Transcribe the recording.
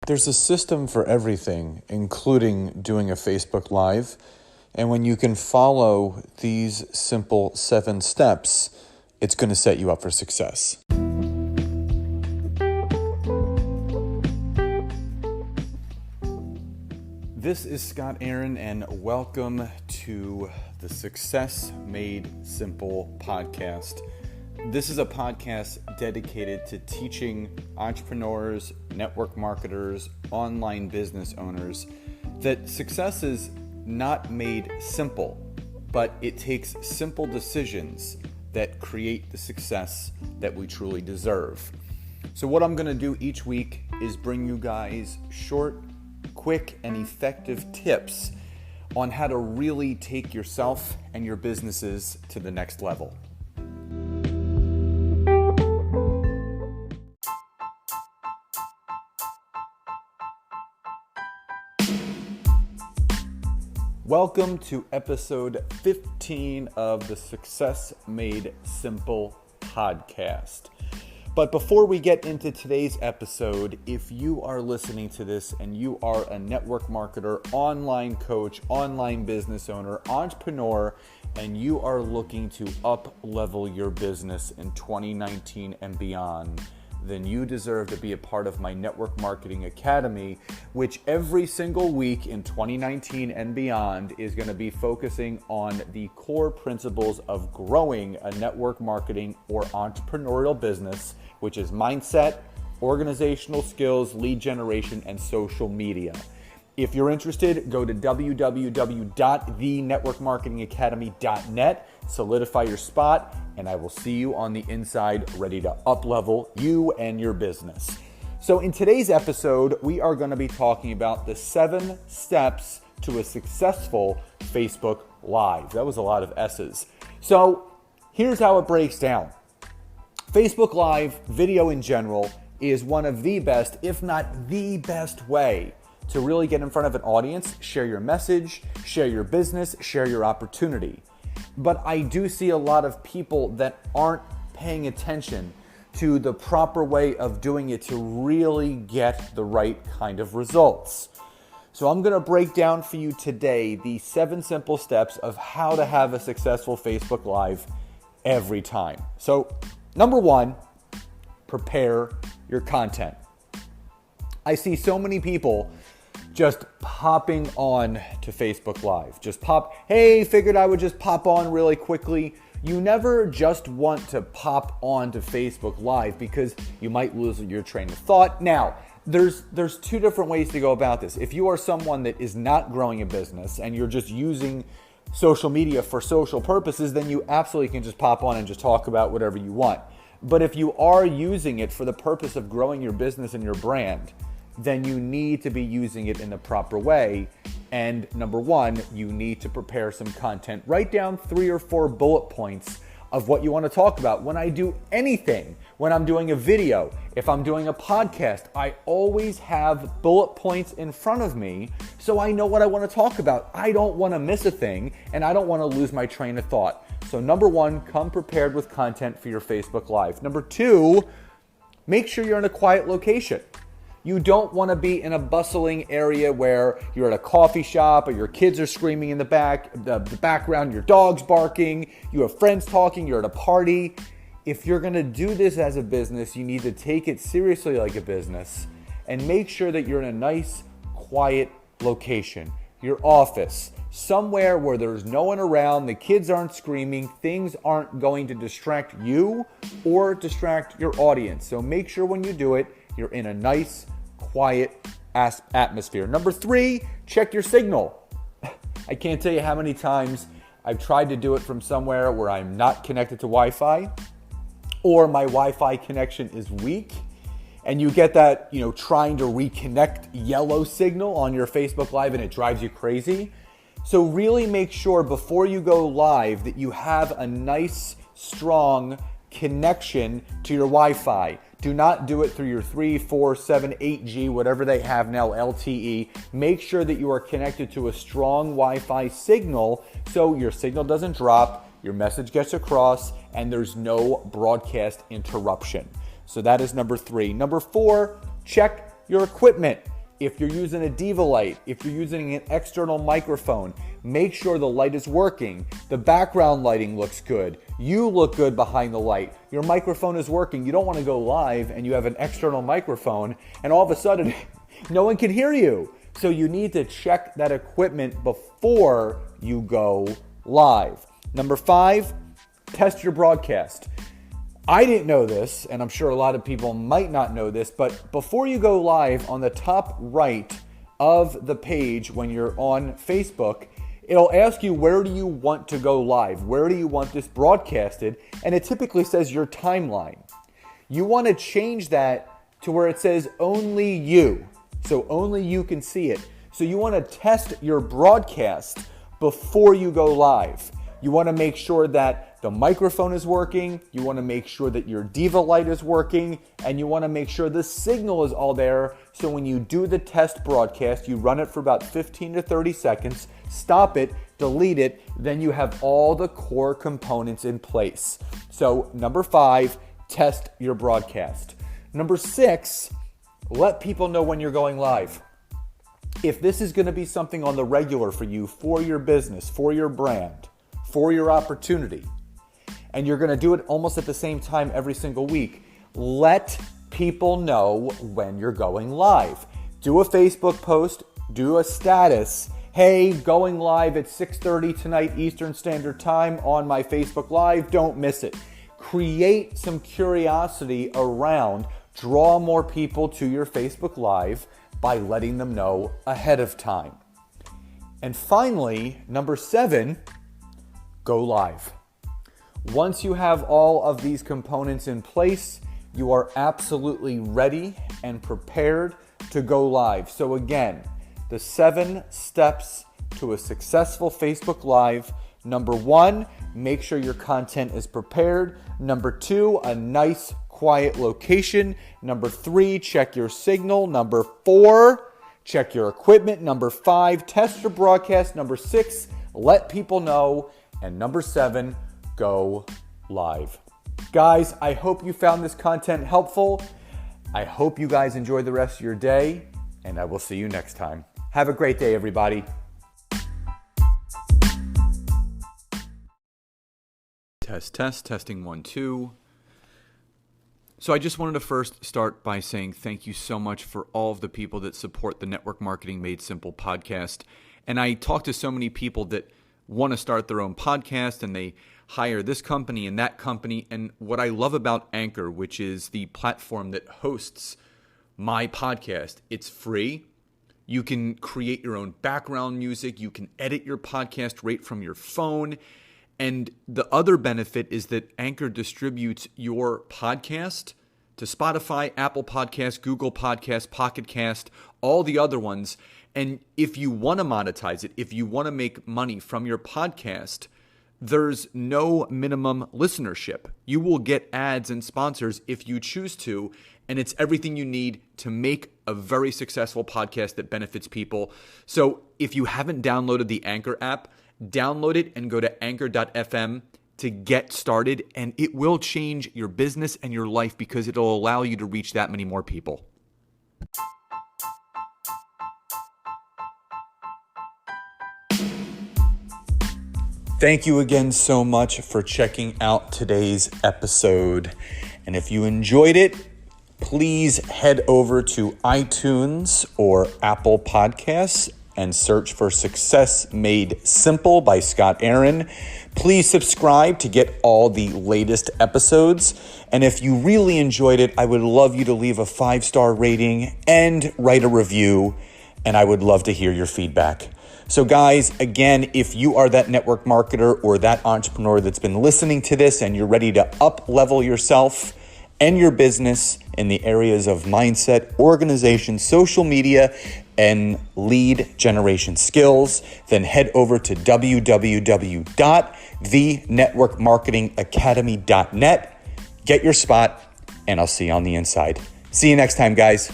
There's a system for everything, including doing a Facebook Live. And when you can follow these simple 7 steps, it's going to set you up for success. This is Scott Aaron, and welcome to the Success Made Simple podcast. This is a podcast dedicated to teaching entrepreneurs, network marketers, online business owners that success is not made simple, but it takes simple decisions that create the success that we truly deserve. So what I'm going to do each week is bring you guys short, quick, and effective tips on how to really take yourself and your businesses to the next level. Welcome to episode 15 of the Success Made Simple podcast. But before we get into today's episode, if you are listening to this and you are a network marketer, online coach, online business owner, entrepreneur, and you are looking to up-level your business in 2019 and beyond, then you deserve to be a part of my Network Marketing Academy, which every single week in 2019 and beyond is going to be focusing on the core principles of growing a network marketing or entrepreneurial business, which is mindset, organizational skills, lead generation, and social media. If you're interested, go to www.thenetworkmarketingacademy.net, solidify your spot, and I will see you on the inside ready to up-level you and your business. So in today's episode, we are going to be talking about the 7 steps to a successful Facebook Live. That was a lot of S's. So here's how it breaks down. Facebook Live, video in general, is one of the best, if not the best way to really get in front of an audience, share your message, share your business, share your opportunity. But I do see a lot of people that aren't paying attention to the proper way of doing it to really get the right kind of results. So I'm going to break down for you today the 7 simple steps of how to have a successful Facebook Live every time. So number 1, prepare your content. I see so many people just popping on to Facebook Live. Hey, figured I would just pop on really quickly. You never just want to pop on to Facebook Live because you might lose your train of thought. Now, there's 2 different ways to go about this. If you are someone that is not growing a business and you're just using social media for social purposes, then you absolutely can just pop on and just talk about whatever you want. But if you are using it for the purpose of growing your business and your brand, then you need to be using it in the proper way. And number 1, you need to prepare some content. Write down 3 or 4 bullet points of what you want to talk about. When I do anything, when I'm doing a video, if I'm doing a podcast, I always have bullet points in front of me so I know what I want to talk about. I don't want to miss a thing and I don't want to lose my train of thought. So number 1, come prepared with content for your Facebook Live. Number 2, make sure you're in a quiet location. You don't want to be in a bustling area where you're at a coffee shop or your kids are screaming in the background, your dog's barking, you have friends talking, you're at a party. If you're going to do this as a business, you need to take it seriously like a business and make sure that you're in a nice, quiet location. Your office, somewhere where there's no one around, the kids aren't screaming, things aren't going to distract you or distract your audience. So make sure when you do it, you're in a nice, quiet atmosphere. Number 3, check your signal. I can't tell you how many times I've tried to do it from somewhere where I'm not connected to Wi-Fi or my Wi-Fi connection is weak, and you get that, trying to reconnect yellow signal on your Facebook Live and it drives you crazy. So really make sure before you go live that you have a nice, strong connection to your Wi-Fi. Do not do it through your 3, 4, 7, 8G, whatever they have now, LTE. Make sure that you are connected to a strong Wi-Fi signal so your signal doesn't drop, your message gets across, and there's no broadcast interruption. So that is number 3. Number 4, check your equipment. If you're using a Diva light, if you're using an external microphone, make sure the light is working. The background lighting looks good. You look good behind the light. Your microphone is working. You don't want to go live and you have an external microphone and all of a sudden no one can hear you. So you need to check that equipment before you go live. Number 5, test your broadcast. I didn't know this, and I'm sure a lot of people might not know this, but before you go live, on the top right of the page when you're on Facebook, it'll ask you, where do you want to go live? Where do you want this broadcasted? And it typically says your timeline. You want to change that to where it says only you. So only you can see it. So you want to test your broadcast before you go live. You want to make sure that the microphone is working, you want to make sure that your Diva light is working, and you want to make sure the signal is all there, so when you do the test broadcast, you run it for about 15 to 30 seconds, stop it, delete it, then you have all the core components in place. So number 5, test your broadcast. Number 6, let people know when you're going live. If this is going to be something on the regular for you, for your business, for your brand, for your opportunity, and you're going to do it almost at the same time every single week, let people know when you're going live. Do a Facebook post, do a status. Hey, going live at 6:30 tonight Eastern Standard Time on my Facebook Live. Don't miss it. Create some curiosity around, draw more people to your Facebook Live by letting them know ahead of time. And finally, number 7, go live. Once you have all of these components in place, you are absolutely ready and prepared to go live. So again, the 7 steps to a successful Facebook Live. Number 1, make sure your content is prepared. Number 2, a nice quiet location. Number 3, check your signal. Number 4, check your equipment. Number 5, test your broadcast. Number 6, let people know. And number 7, go live. Guys, I hope you found this content helpful. I hope you guys enjoy the rest of your day, and I will see you next time. Have a great day, everybody. Testing 1, 2. So I just wanted to first start by saying thank you so much for all of the people that support the Network Marketing Made Simple podcast. And I talk to so many people that want to start their own podcast, and they hire this company and that company. And what I love about Anchor, which is the platform that hosts my podcast, it's free. You can create your own background music. You can edit your podcast right from your phone. And the other benefit is that Anchor distributes your podcast to Spotify, Apple Podcasts, Google Podcasts, Pocket Cast, all the other ones. And if you want to monetize it, if you want to make money from your podcast, there's no minimum listenership. You will get ads and sponsors if you choose to, and it's everything you need to make a very successful podcast that benefits people. So if you haven't downloaded the Anchor app, download it and go to anchor.fm to get started, and it will change your business and your life because it'll allow you to reach that many more people. Thank you again so much for checking out today's episode. And if you enjoyed it, please head over to iTunes or Apple Podcasts and search for Success Made Simple by Scott Aaron. Please subscribe to get all the latest episodes. And if you really enjoyed it, I would love you to leave a 5-star rating and write a review. And I would love to hear your feedback. So guys, again, if you are that network marketer or that entrepreneur that's been listening to this and you're ready to up-level yourself and your business in the areas of mindset, organization, social media, and lead generation skills, then head over to www.thenetworkmarketingacademy.net. Get your spot, and I'll see you on the inside. See you next time, guys.